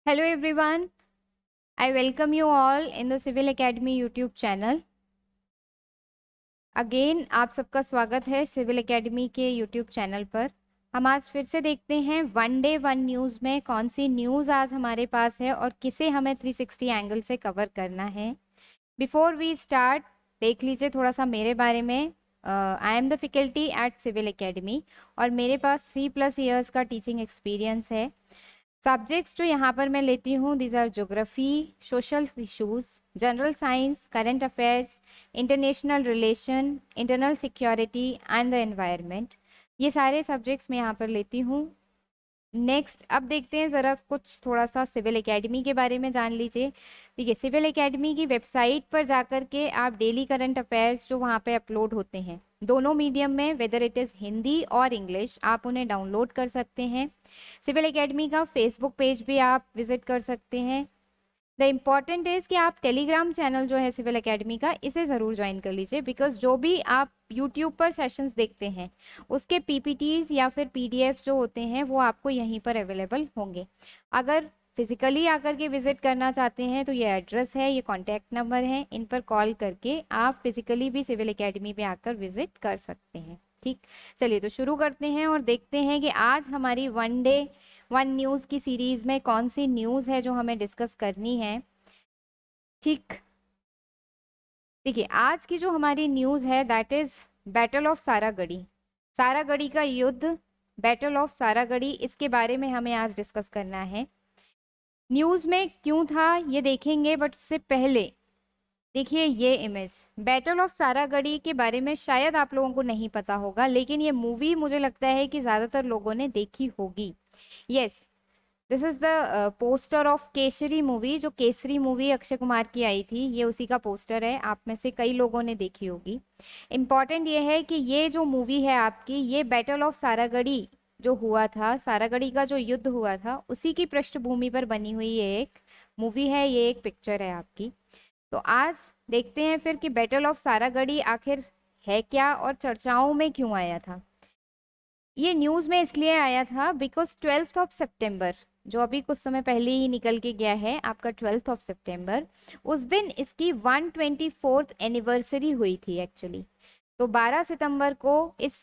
Hello everyone, I welcome you all in the Civil Academy YouTube channel. Again आप सबका स्वागत है civil academy के YouTube चैनल पर। हम आज फिर से देखते हैं वन डे वन न्यूज़ में कौन सी न्यूज़ आज हमारे पास है और किसे हमें 360 एंगल से कवर करना है। बिफोर वी स्टार्ट देख लीजिए थोड़ा सा मेरे बारे में। I am the faculty at civil academy और मेरे पास 3+ ईयर्स का टीचिंग एक्सपीरियंस है। सब्जेक्ट्स जो यहाँ पर मैं लेती हूँ these are geography, social issues, general science, current affairs, international relation, internal security and the environment. ये सारे सब्जेक्ट्स मैं यहाँ पर लेती हूँ। नेक्स्ट अब देखते हैं ज़रा कुछ थोड़ा सा सिविल एकेडमी के बारे में जान लीजिए। देखिए सिविल एकेडमी की वेबसाइट पर जाकर के आप डेली करंट अफेयर्स जो वहाँ पे अपलोड होते हैं दोनों मीडियम में, वेदर इट इज़ हिंदी और इंग्लिश, आप उन्हें डाउनलोड कर सकते हैं। सिविल एकेडमी का फेसबुक पेज भी आप विजिट कर सकते हैं। द इम्पॉर्टेंट इज़ कि आप टेलीग्राम चैनल जो है सिविल एकेडमी का इसे ज़रूर ज्वाइन कर लीजिए, बिकॉज जो भी आप यूट्यूब पर सेशंस देखते हैं उसके पीपीटीज या फिर पीडीएफ जो होते हैं वो आपको यहीं पर अवेलेबल होंगे। अगर फिजिकली आकर के विजिट करना चाहते हैं तो ये एड्रेस है, ये कॉन्टैक्ट नंबर है, इन पर कॉल करके आप फिजिकली भी सिविल एकेडमी पे आकर विजिट कर सकते हैं। ठीक, चलिए तो शुरू करते हैं और देखते हैं कि आज हमारी वन डे वन न्यूज़ की सीरीज़ में कौन सी न्यूज़ है जो हमें डिस्कस करनी है। ठीक, देखिए आज की जो हमारी न्यूज़ है that is battle of Saragarhi. Saragarhi का युद्ध, बैटल ऑफ सारागढ़ी, इसके बारे में हमें आज डिस्कस करना है। न्यूज़ में क्यों था ये देखेंगे, बट उससे पहले देखिए ये इमेज। बैटल ऑफ सारागढ़ी के बारे में शायद आप लोगों को नहीं पता होगा, लेकिन ये मूवी मुझे लगता है कि ज़्यादातर लोगों ने देखी होगी। Yes, this is the poster of Kesari movie. जो केसरी मूवी अक्षय कुमार की आई थी ये उसी का पोस्टर है, आप में से कई लोगों ने देखी होगी। इम्पॉर्टेंट ये है कि ये जो मूवी है आपकी, ये बैटल ऑफ सारागढ़ी जो हुआ था, सारागढ़ी का जो युद्ध हुआ था उसी की पृष्ठभूमि पर बनी हुई ये एक मूवी है, ये एक पिक्चर है आपकी। तो आज देखते हैं फिर कि बैटल ऑफ सारागढ़ी आखिर है क्या और चर्चाओं में क्यों आया था। ये न्यूज़ में इसलिए आया था बिकॉज 12th ऑफ सितंबर जो अभी कुछ समय पहले ही निकल के गया है आपका 12th ऑफ सितंबर, उस दिन इसकी 124th एनिवर्सरी हुई थी एक्चुअली। तो 12 सितंबर को इस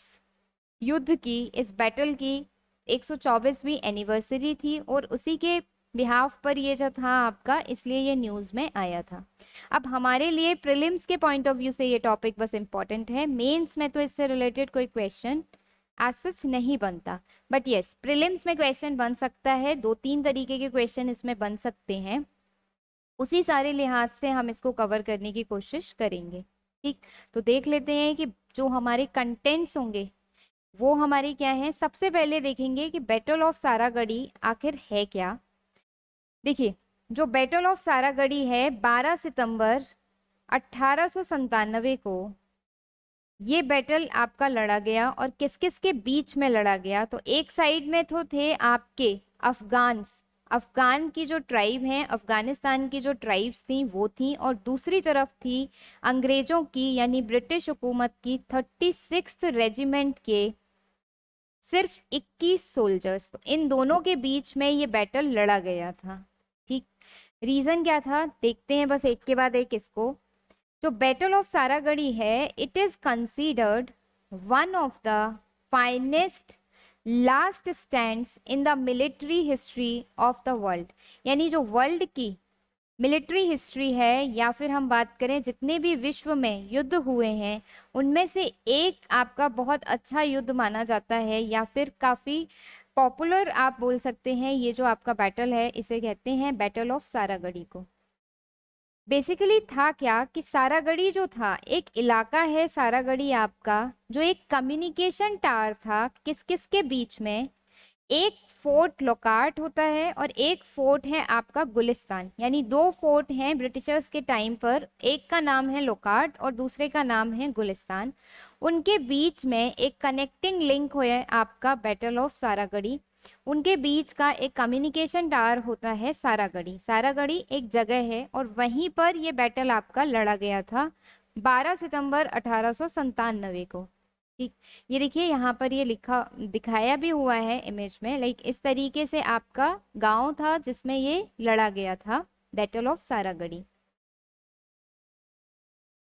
युद्ध की, इस बैटल की 124वीं एनिवर्सरी थी और उसी के बिहाफ पर ये जो था आपका, इसलिए ये न्यूज़ में आया था। अब हमारे लिए प्रीलिम्स के पॉइंट ऑफ व्यू से ये टॉपिक बस इम्पॉर्टेंट है, मेंस में तो इससे रिलेटेड कोई क्वेश्चन एज सच नहीं बनता, बट यस प्रीलिम्स में क्वेश्चन बन सकता है। 2-3 तरीके के क्वेश्चन इसमें बन सकते हैं, उसी सारे लिहाज से हम इसको कवर करने की कोशिश करेंगे। ठीक, तो देख लेते हैं कि जो हमारे कंटेंट्स होंगे वो हमारी क्या है। सबसे पहले देखेंगे कि बैटल ऑफ सारागढ़ी आखिर है क्या। देखिए जो बैटल ऑफ सारागढ़ी है 12 सितंबर 1897 को ये बैटल आपका लड़ा गया, और किस किस के बीच में लड़ा गया। तो एक साइड में तो थे आपके अफगान की जो ट्राइब हैं, अफगानिस्तान की जो ट्राइब्स थी वो थी, और दूसरी तरफ थी अंग्रेजों की यानी ब्रिटिश हुकूमत की 36th रेजिमेंट के सिर्फ 21 सोल्जर्स। तो इन दोनों के बीच में ये बैटल लड़ा गया था। ठीक, रीजन क्या था देखते हैं बस एक के बाद एक इसको। जो बैटल ऑफ सारागढ़ी है it is considered one of the finest last stands in the military history of the world. यानी जो वर्ल्ड की मिलिट्री हिस्ट्री है, या फिर हम बात करें जितने भी विश्व में युद्ध हुए हैं उनमें से एक आपका बहुत अच्छा युद्ध माना जाता है, या फिर काफ़ी पॉपुलर आप बोल सकते हैं। ये जो आपका बैटल है इसे कहते हैं बैटल ऑफ सारागढ़ी को। बेसिकली था क्या कि सारागढ़ी जो था एक इलाका है, सारागढ़ी आपका जो एक कम्युनिकेशन टावर था किस किस के बीच में। एक फोर्ट लोकार्ट होता है और एक फोर्ट है आपका गुलिस्तान, यानी दो फोर्ट हैं ब्रिटिशर्स के टाइम पर, एक का नाम है लोकार्ट और दूसरे का नाम है गुलिस्तान। उनके बीच में एक कनेक्टिंग लिंक हुआ आपका बैटल ऑफ सारागढ़ी। उनके बीच का एक कम्युनिकेशन टावर होता है सारागढ़ी। सारागढ़ी एक जगह है और वहीं पर ये बैटल आपका लड़ा गया था 12 सितंबर 1897 को। ठीक, ये देखिए यहाँ पर ये लिखा दिखाया भी हुआ है इमेज में, लाइक इस तरीके से आपका गांव था जिसमें ये लड़ा गया था, बैटल ऑफ सारागढ़ी।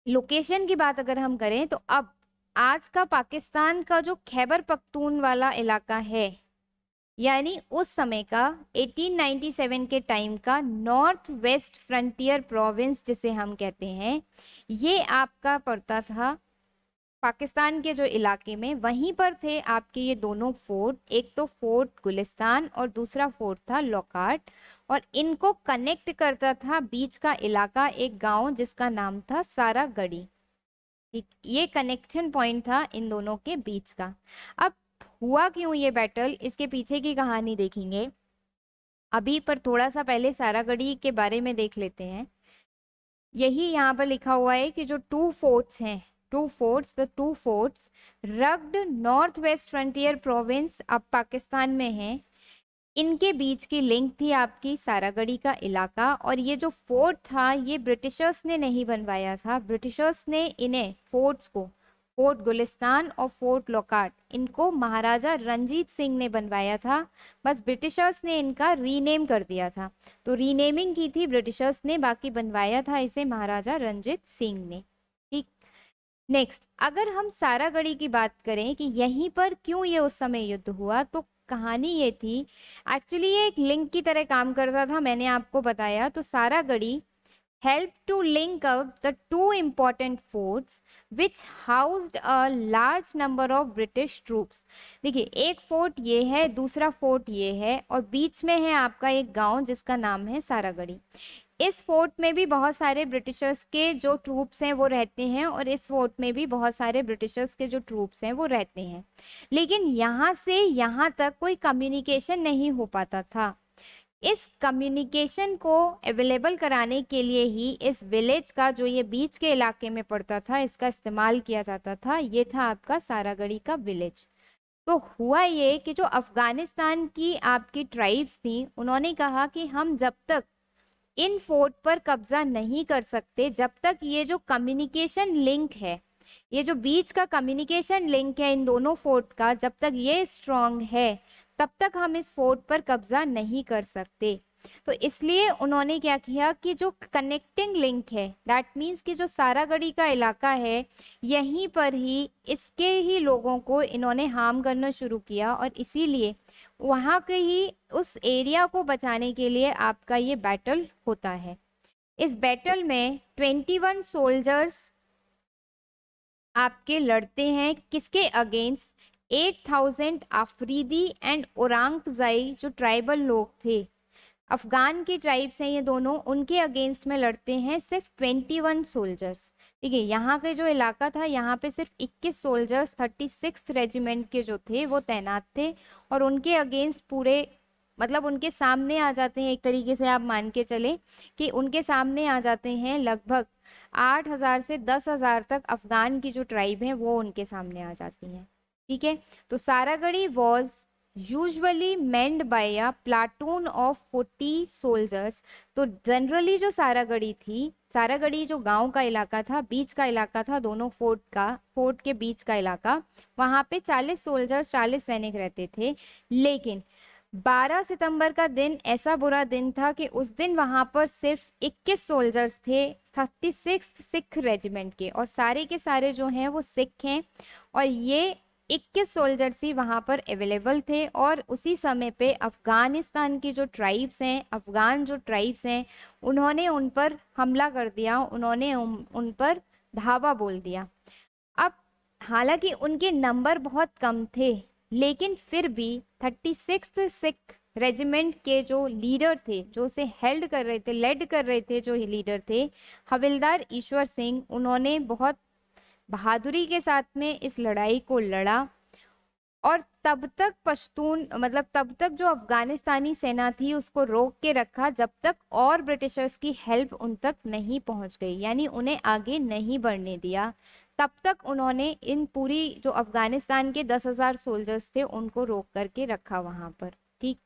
लोकेशन की बात अगर हम करें तो अब आज का पाकिस्तान का जो खैबर पख्तूनवाला इलाका है, यानी उस समय का 1897 के टाइम का नॉर्थ वेस्ट फ्रंटियर प्रोविंस जिसे हम कहते हैं, ये आपका पड़ता था पाकिस्तान के जो इलाके में। वहीं पर थे आपके ये दोनों फोर्ट, एक तो फोर्ट गुलिस्तान और दूसरा फोर्ट था लॉकार्ट, और इनको कनेक्ट करता था बीच का इलाका एक गांव जिसका नाम था सारागढ़ी। ठीक, ये कनेक्शन पॉइंट था इन दोनों के बीच का। अब हुआ क्यों ये बैटल, इसके पीछे की कहानी देखेंगे अभी, पर थोड़ा सा पहले सारागढ़ी के बारे में देख लेते हैं। यही यहाँ पर लिखा हुआ है कि जो टू फोर्ट्स हैं, the two forts rugged north west frontier province अब पाकिस्तान में है, इनके बीच की लिंक थी आपकी सारागढ़ी का इलाका। और ये जो फोर्ट था ये ब्रिटिशर्स ने नहीं बनवाया था, ब्रिटिशर्स ने इन्हें फोर्ट्स को, फोर्ट गुलिस्तान और फोर्ट लॉकार्ट, इनको महाराजा रंजीत सिंह ने बनवाया था। बस ब्रिटिशर्स ने इनका रीनेम कर दिया था, तो रीनेमिंग की थी ब्रिटिशर्स ने, बाकी बनवाया था इसे महाराजा रंजीत सिंह ने। ठीक, नेक्स्ट अगर हम सारागढ़ी की बात करें कि यहीं पर क्यों ये उस समय युद्ध हुआ, तो कहानी ये थी, एक्चुअली ये एक लिंक की तरह काम करता था, मैंने आपको बताया। तो Saragarhi helped to link up the two important forts which housed a large number of British troops। देखिए एक फोर्ट ये है, दूसरा फोर्ट ये है, और बीच में है आपका एक गांव जिसका नाम है सारागढ़ी। इस फोर्ट में भी बहुत सारे ब्रिटिशर्स के जो ट्रूप्स हैं वो रहते हैं, और इस फोर्ट में भी बहुत सारे ब्रिटिशर्स के जो ट्रूप्स हैं वो रहते हैं, लेकिन यहाँ से यहाँ तक कोई कम्युनिकेशन नहीं हो पाता था। इस कम्युनिकेशन को अवेलेबल कराने के लिए ही इस विलेज का, जो ये बीच के इलाके में पड़ता था, इसका इस्तेमाल किया जाता था। ये था आपका सारागढ़ी का विलेज। तो हुआ ये कि जो अफगानिस्तान की आपकी ट्राइब्स थी, उन्होंने कहा कि हम जब तक इन फोर्ट पर कब्जा नहीं कर सकते, जब तक ये जो कम्युनिकेशन लिंक है, ये जो बीच का कम्युनिकेशन लिंक है इन दोनों फोर्ट का, जब तक ये स्ट्रांग है तब तक हम इस फोर्ट पर कब्जा नहीं कर सकते। तो इसलिए उन्होंने क्या किया कि जो कनेक्टिंग लिंक है, दैट मीन्स कि जो सारागढ़ी का इलाका है, यहीं पर ही इसके ही लोगों को इन्होंने हार्म करना शुरू किया, और इसीलिए वहाँ के ही उस एरिया को बचाने के लिए आपका ये बैटल होता है। इस बैटल में 21 सोल्जर्स आपके लड़ते हैं, किसके अगेंस्ट? 8000 आफरीदी एंड औरंगज़ई जो ट्राइबल लोग थे, अफगान की ट्राइब्स हैं ये दोनों, उनके अगेंस्ट में लड़ते हैं सिर्फ 21 सोल्जर्स। ठीक है, यहाँ के जो इलाका था यहाँ पे सिर्फ 21 सोल्जर्स 36 रेजिमेंट के जो थे वो तैनात थे, और उनके अगेंस्ट पूरे, मतलब उनके सामने आ जाते हैं, एक तरीके से आप मान के चले कि उनके सामने आ जाते हैं लगभग 8000 से 10,000 तक अफगान की जो ट्राइब है वो उनके सामने आ जाती हैं। ठीक है, तो Saragarhi was usually manned by a platoon of 40 soldiers. तो जनरली जो सारागढ़ी थी, सारागढ़ी जो गांव का इलाका था, बीच का इलाका था दोनों फोर्ट का, फोर्ट के बीच का इलाका, वहां पे 40 सोल्जर्स, 40 सैनिक रहते थे। लेकिन 12 सितंबर का दिन ऐसा बुरा दिन था कि उस दिन वहां पर सिर्फ 21 सोल्जर्स थे 36 सिख रेजिमेंट के, और सारे के सारे जो हैं वो सिख हैं, और ये 21 सोल्जर्स ही वहां पर अवेलेबल थे। और उसी समय पे अफगानिस्तान की जो ट्राइब्स हैं, अफगान जो ट्राइब्स हैं, उन्होंने उन पर हमला कर दिया, उन्होंने उन पर धावा बोल दिया। अब हालांकि उनके नंबर बहुत कम थे, लेकिन फिर भी 36 सिख रेजिमेंट के जो लीडर थे, जो उसे हेल्ड कर रहे थे, लेड कर रहे थे, जो लीडर थे हविलदार ईश्वर सिंह, उन्होंने बहुत बहादुरी के साथ में इस लड़ाई को लड़ा। और तब तक पश्तून, मतलब तब तक जो अफगानिस्तानी सेना थी उसको रोक के रखा, जब तक और ब्रिटिशर्स की हेल्प उन तक नहीं पहुंच गई, यानी उन्हें आगे नहीं बढ़ने दिया। तब तक उन्होंने इन पूरी जो अफगानिस्तान के 10,000 सोल्जर्स थे उनको रोक करके रखा वहां पर। ठीक,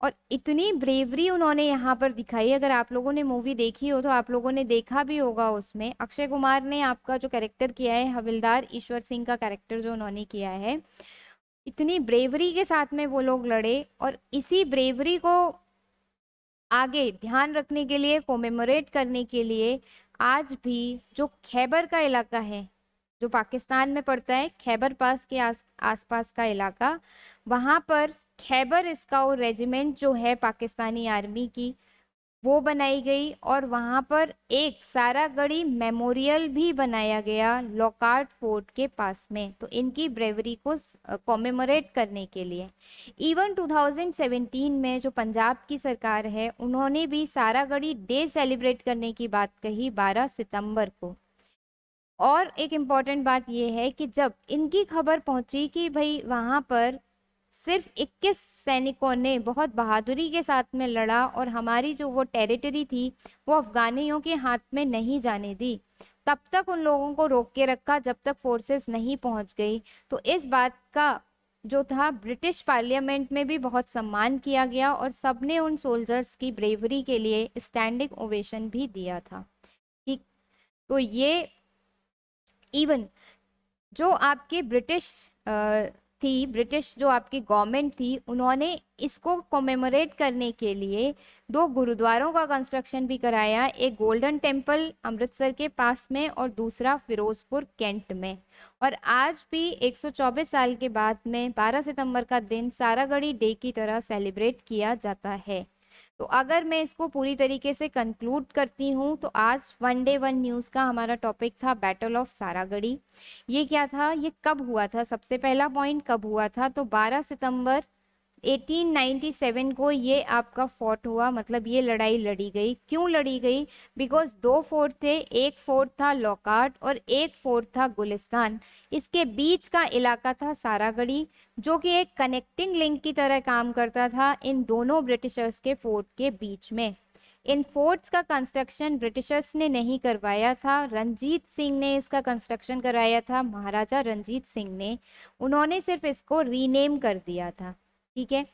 और इतनी ब्रेवरी उन्होंने यहाँ पर दिखाई। अगर आप लोगों ने मूवी देखी हो तो आप लोगों ने देखा भी होगा, उसमें अक्षय कुमार ने आपका जो कैरेक्टर किया है, हविलदार ईश्वर सिंह का कैरेक्टर जो उन्होंने किया है, इतनी ब्रेवरी के साथ में वो लोग लड़े। और इसी ब्रेवरी को आगे ध्यान रखने के लिए, कोमेमोरेट करने के लिए, आज भी जो खैबर का इलाका है, जो पाकिस्तान में पड़ता है, खैबर पास के आसपास का इलाका, वहां पर खैबर स्काउट रेजिमेंट जो है पाकिस्तानी आर्मी की, वो बनाई गई। और वहां पर एक सारागढ़ी मेमोरियल भी बनाया गया लॉकार्ट फोर्ट के पास में, तो इनकी ब्रेवरी को कॉमेमोरेट करने के लिए। इवन 2017 में जो पंजाब की सरकार है, उन्होंने भी सारागढ़ी डे सेलिब्रेट करने की बात कही 12 सितंबर को। और एक इम्पॉर्टेंट बात यह है कि जब इनकी खबर पहुंची कि भाई वहां पर सिर्फ 21 सैनिकों ने बहुत बहादुरी के साथ में लड़ा और हमारी जो वो टेरिटरी थी वो अफगानियों के हाथ में नहीं जाने दी, तब तक उन लोगों को रोक के रखा जब तक फोर्सेस नहीं पहुंच गई। तो इस बात का जो था ब्रिटिश पार्लियामेंट में भी बहुत सम्मान किया गया और सबने उन सोल्जर्स की ब्रेवरी के लिए स्टैंडिंग ओवेशन भी दिया था। ठीक, तो ये इवन जो आपके ब्रिटिश जो आपकी गवर्नमेंट थी, उन्होंने इसको कॉमेमोरेट करने के लिए 2 गुरुद्वारों का कंस्ट्रक्शन भी कराया, एक गोल्डन टेम्पल अमृतसर के पास में और दूसरा फिरोजपुर कैंट में। और आज भी 124 साल के बाद में 12 सितंबर का दिन सारागढ़ी डे की तरह सेलिब्रेट किया जाता है। तो अगर मैं इसको पूरी तरीके से कंक्लूड करती हूँ तो आज वन डे वन न्यूज़ का हमारा टॉपिक था बैटल ऑफ सारागढ़ी। ये क्या था, ये कब हुआ था, सबसे पहला पॉइंट कब हुआ था, तो 12 सितंबर 1897 को ये आपका फोर्ट हुआ, मतलब ये लड़ाई लड़ी गई। क्यों लड़ी गई, बिकॉज 2 फोर्ट थे, एक फोर्ट था लॉकार्ट और एक फोर्ट था गुलिस्तान। इसके बीच का इलाका था सारागढ़ी, जो कि एक कनेक्टिंग लिंक की तरह काम करता था इन दोनों ब्रिटिशर्स के फोर्ट के बीच में। इन फोर्ट्स का कंस्ट्रक्शन ब्रिटिशर्स ने नहीं करवाया था, रंजीत सिंह ने इसका कंस्ट्रक्शन कराया था, महाराजा रंजीत सिंह ने। उन्होंने सिर्फ इसको रीनेम कर दिया था। ठीक है,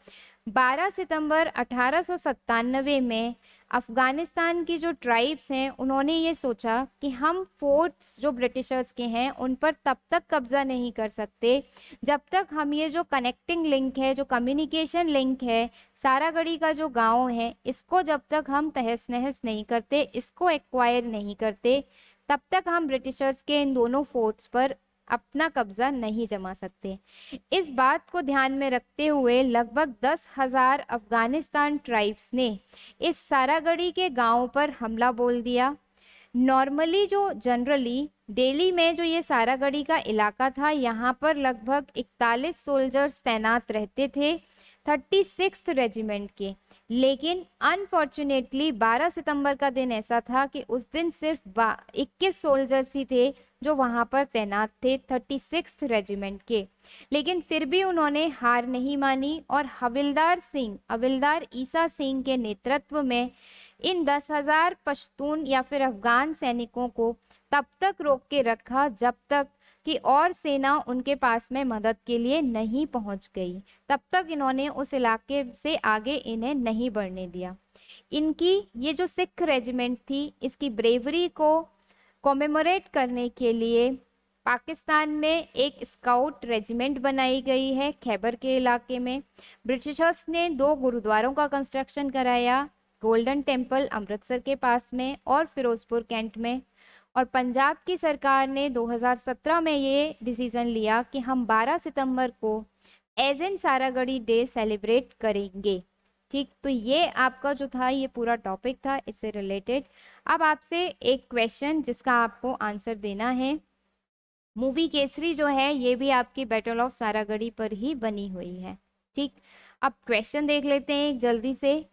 12 सितंबर 1897 में अफगानिस्तान की जो ट्राइब्स हैं, उन्होंने ये सोचा कि हम फोर्ट्स जो ब्रिटिशर्स के हैं उन पर तब तक कब्जा नहीं कर सकते जब तक हम ये जो कनेक्टिंग लिंक है, जो कम्युनिकेशन लिंक है, सारागढ़ी का जो गांव है, इसको जब तक हम तहस नहस नहीं करते, इसको एक्वायर नहीं करते, तब तक हम ब्रिटिशर्स के इन दोनों फोर्ट्स पर अपना कब्जा नहीं जमा सकते। इस बात को ध्यान में रखते हुए लगभग 10,000 अफगानिस्तान ट्राइब्स ने इस सारागढ़ी के गांव पर हमला बोल दिया। नॉर्मली जो जनरली दिल्ली में जो ये सारागढ़ी का इलाका था, यहाँ पर लगभग 41 सोल्जर्स तैनात रहते थे 36th रेजिमेंट के। लेकिन अनफॉर्चुनेटली 12 सितंबर का दिन ऐसा था कि उस दिन सिर्फ 21 सोल्जर्स ही थे जो वहां पर तैनात थे 36th रेजिमेंट के। लेकिन फिर भी उन्होंने हार नहीं मानी और हविलदार ईसा सिंह के नेतृत्व में इन 10,000 पश्तून या फिर अफगान सैनिकों को तब तक रोक के रखा जब तक कि और सेना उनके पास में मदद के लिए नहीं पहुंच गई। तब तक इन्होंने उस इलाके से आगे इन्हें नहीं बढ़ने दिया। इनकी ये जो सिख रेजिमेंट थी, इसकी ब्रेवरी को कॉमेमोरेट करने के लिए पाकिस्तान में एक स्काउट रेजिमेंट बनाई गई है खैबर के इलाके में। ब्रिटिशर्स ने 2 गुरुद्वारों का कंस्ट्रक्शन कराया, गोल्डन टेम्पल अमृतसर के पास में और फिरोजपुर कैंट में। और पंजाब की सरकार ने 2017 में ये डिसीजन लिया कि हम 12 सितंबर को as an Saragarhi day celebrate करेंगे। ठीक, तो ये आपका जो था ये पूरा टॉपिक था इससे रिलेटेड। अब आपसे एक क्वेश्चन जिसका आपको आंसर देना है। मूवी केसरी जो है ये भी आपकी बैटल ऑफ सारागढ़ी पर ही बनी हुई है। ठीक, अब क्वेश्चन देख लेते हैं जल्दी से,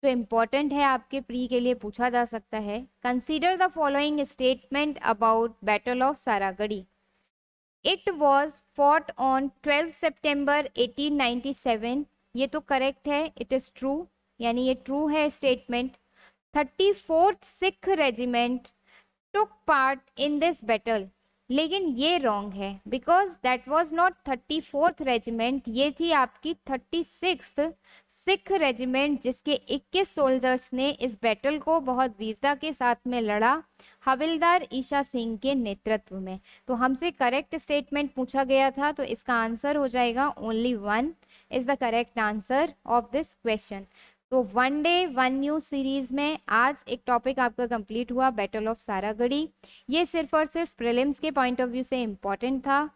तो इम्पॉर्टेंट है, आपके प्री के लिए पूछा जा सकता है। Consider the following statement about battle of Saragarhi. It was fought on 12 सितंबर 1897, ये तो करेक्ट है, इट इज ट्रू, यानी ये ट्रू है statement. 34th Sikh regiment took part in this battle, लेकिन ये रॉन्ग है because that was not 34th regiment, ये थी आपकी 36th सिख रेजिमेंट जिसके 21 सोल्जर्स ने इस बैटल को बहुत वीरता के साथ में लड़ा, हविलदार ईशा सिंह के नेतृत्व में। तो हमसे करेक्ट स्टेटमेंट पूछा गया था, तो इसका आंसर हो जाएगा only 1 is the correct answer of this question. तो one day one news series में आज एक टॉपिक आपका कंप्लीट हुआ, बैटल ऑफ सारागढ़ी। ये सिर्फ और सिर्फ प्रीलिम्स के पॉइंट ऑफ व्यू से इम्पॉर्टेंट था।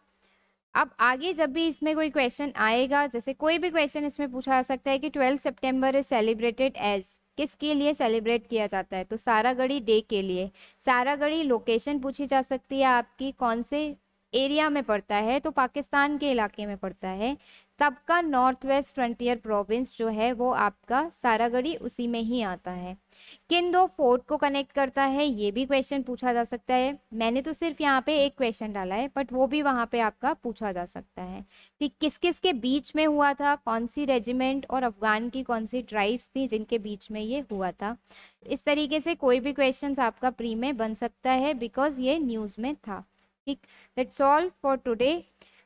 अब आगे जब भी इसमें कोई क्वेश्चन आएगा, जैसे कोई भी क्वेश्चन इसमें पूछा जा सकता है कि 12 सितंबर इज सेलिब्रेटेड एज, किसके लिए सेलिब्रेट किया जाता है, तो सारागढ़ी डे के लिए। सारागढ़ी लोकेशन पूछी जा सकती है आपकी, कौन से एरिया में पड़ता है, तो पाकिस्तान के इलाके में पड़ता है। तब का नॉर्थ वेस्ट फ्रंटियर प्रोविंस जो है वो आपका सारागढ़ी उसी में ही आता है। किन दो फोर्ट को कनेक्ट करता है, ये भी क्वेश्चन पूछा जा सकता है। मैंने तो सिर्फ यहाँ पे एक क्वेश्चन डाला है, बट वो भी वहाँ पे आपका पूछा जा सकता है कि किस किस के बीच में हुआ था, कौन सी रेजिमेंट और अफगान की कौन सी ट्राइब्स थी जिनके बीच में ये हुआ था। इस तरीके से कोई भी क्वेश्चन आपका प्री में बन सकता है, बिकॉज ये न्यूज़ में था। ठीक, that's all for today.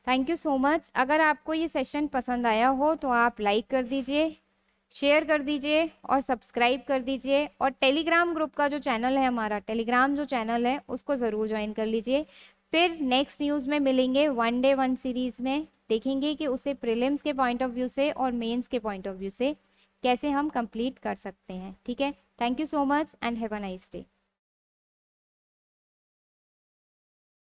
Thank you so much. अगर आपको ये सेशन पसंद आया हो तो आप लाइक कर दीजिए, शेयर कर दीजिए और सब्सक्राइब कर दीजिए। और टेलीग्राम ग्रुप का जो चैनल है हमारा, टेलीग्राम जो चैनल है उसको ज़रूर ज्वाइन कर लीजिए। फिर नेक्स्ट न्यूज़ में मिलेंगे, वन डे वन सीरीज़ में देखेंगे कि उसे प्रीलिम्स के पॉइंट ऑफ व्यू से और मेंस के पॉइंट ऑफ व्यू से कैसे हम कंप्लीट कर सकते हैं। ठीक है, thank you so much and have a nice day.